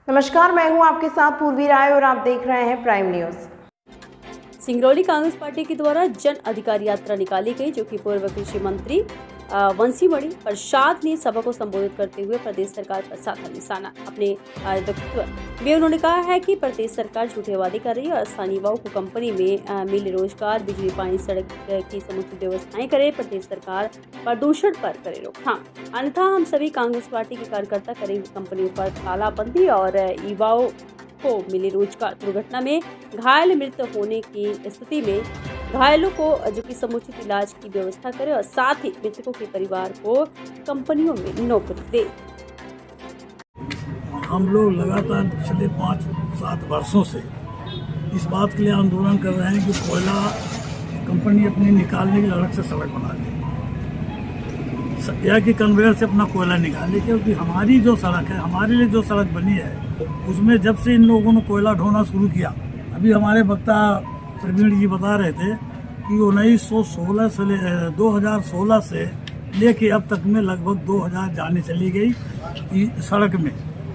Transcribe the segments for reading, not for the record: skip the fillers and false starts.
नमस्कार, मैं हूं आपके साथ पूर्वी राय और आप देख रहे हैं prime news. Singrauli Congress party के द्वारा जन अधिकार यात्रा निकाली गई, जो कि पूर्व कृषि मंत्री वंशीमणि प्रसाद ने सभा को संबोधित करते हुए प्रदेश सरकार पर साधा निशाना। अपने वक्तव्य में उन्होंने कहा है कि प्रदेश सरकार झूठे वादे कर रही है और स्थानीय युवाओं को कंपनी में मिले रोजगार, बिजली, पानी, सड़क की समुचित व्यवस्थाएं करे। प्रदेश सरकार प्रदूषण पर करे रोकथाम, अन्यथा हम सभी कांग्रेस पार्टी के कार्यकर्ता करेंगे कंपनियों पर तालाबंदी और युवाओं को मिले रोजगार। दुर्घटना में घायल मृत होने की स्थिति में घायलों को जो कि समुचित इलाज की व्यवस्था करे और साथ ही मृतकों के परिवार को कंपनियों में नौकरी दे। हम लोग लगातार पिछले 5-7 वर्षों से इस बात के लिए आंदोलन कर रहे हैं कि कोयला कंपनी अपनी निकालने के लिए अलग से सड़क बना ले, या कि कन्वेयर से अपना कोयला निकाले, क्योंकि हमारी जो सड़क है, हमारे लिए जो सड़क बनी है, उसमें जब से इन लोगों ने कोयला ढोना शुरू किया, अभी हमारे वक्ता प्रवीण जी बता रहे थे कि 2016 से लेके अब तक में लगभग 2000 जाने चली गई सड़क में,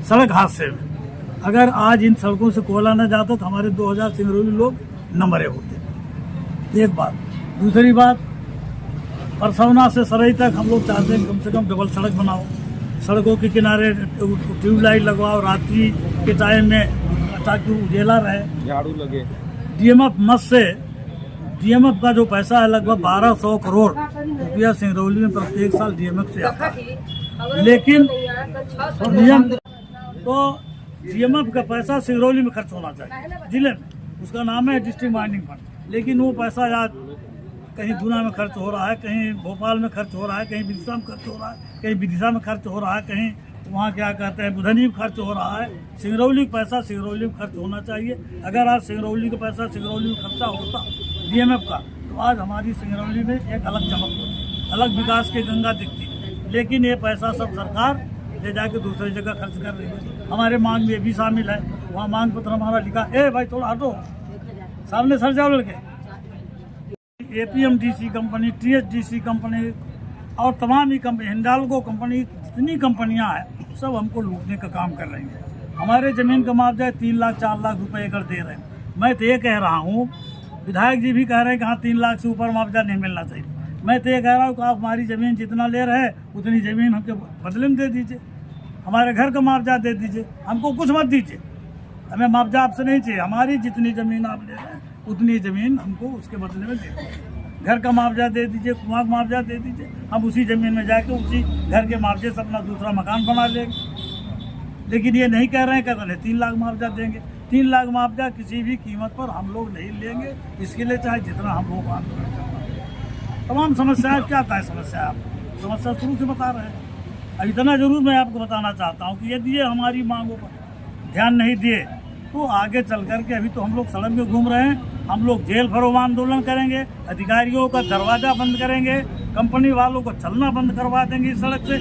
सड़क हादसे में। अगर आज इन सड़कों से कोयला न जाता तो हमारे 2000 सिंगरौली लोग न मरे होते। एक बात। दूसरी बात, परसौना से सरई तक हम लोग चाहते हैं कम से कम डबल सड़क बनाओ, सड़कों के किनारे ट्यूबलाइट लगवाओ रात्रि के टाइम में ताकि उजेला रहे, झाड़ू लगे। डीएमएफ का जो पैसा है लगभग 1200 करोड़ रुपया सिंगरौली में प्रत्येक साल डीएमएफ से आता है, लेकिन डीएमएफ का पैसा सिंगरौली में खर्च होना चाहिए जिले में, उसका नाम है डिस्ट्रिक्ट माइनिंग फंड, लेकिन वो पैसा आज कहीं गुना में खर्च हो रहा है, कहीं भोपाल में खर्च हो रहा है, कहीं विदिशा में खर्च हो रहा है, कहीं विदिशा में खर्च हो रहा है, कहीं वहाँ क्या कहते हैं बुधनी में खर्च हो रहा है। सिंगरौली का पैसा सिंगरौली में खर्च होना चाहिए। अगर आज सिंगरौली का पैसा सिंगरौली में खर्चा होता डीएमएफ का, तो आज हमारी सिंगरौली में एक अलग चमक होती, अलग विकास की गंगा दिखती। लेकिन ये पैसा सब सरकार ले जाके दूसरी जगह खर्च कर रही है। हमारे मांग में ये भी शामिल है, वहाँ मांग पत्र हमारा लिखा, ए भाई थोड़ा हटो, सामने सर जाओ लड़के। एपीएमडीसी कंपनी, टीएचडीसी कंपनी और तमाम ही कंपनी, हिंडाल्को कंपनी, जितनी कंपनियां हैं सब हमको लूटने का काम कर रही हैं। हमारे ज़मीन का मुआवजा 3 लाख 4 लाख रुपए एकड़ दे रहे हैं। मैं तो ये कह रहा हूँ, विधायक जी भी कह रहे हैं कि हाँ 3 लाख से ऊपर मुआवजा नहीं मिलना चाहिए। मैं तो ये कह रहा हूँ कि आप हमारी ज़मीन जितना ले रहे हैं उतनी ज़मीन हमके बदले में दे दीजिए, हमारे घर का मुआवजा दे दीजिए, हमको कुछ मत दीजिए। हमें मुआवजा आपसे नहीं चाहिए, हमारी जितनी ज़मीन आप ले रहे हैं उतनी ज़मीन हमको उसके बदले में दे दीजिए। घर का मुआवजा दे दीजिए, कुआं का मुआवजा दे दीजिए, हम उसी ज़मीन में जाके उसी घर के मुआवजे से अपना दूसरा मकान बना लेंगे। लेकिन ये नहीं कह रहे हैं, कहते हैं 3 लाख मुआवजा देंगे। 3 लाख मुआवजा किसी भी कीमत पर हम लोग नहीं लेंगे, इसके लिए चाहे जितना हम लोग आंदोलन करवाएं। तमाम समस्याएं, क्या है समस्या, आप समस्या शुरू से बता रहे हैं। इतना जरूर मैं आपको बताना चाहता हूँ कि यदि ये हमारी मांगों पर ध्यान नहीं दिए तो आगे चल करके, अभी तो हम लोग सड़क में घूम रहे हैं, हम लोग जेल भरो आंदोलन करेंगे, अधिकारियों का दरवाजा बंद करेंगे, कंपनी वालों को चलना बंद करवा देंगे इस सड़क से।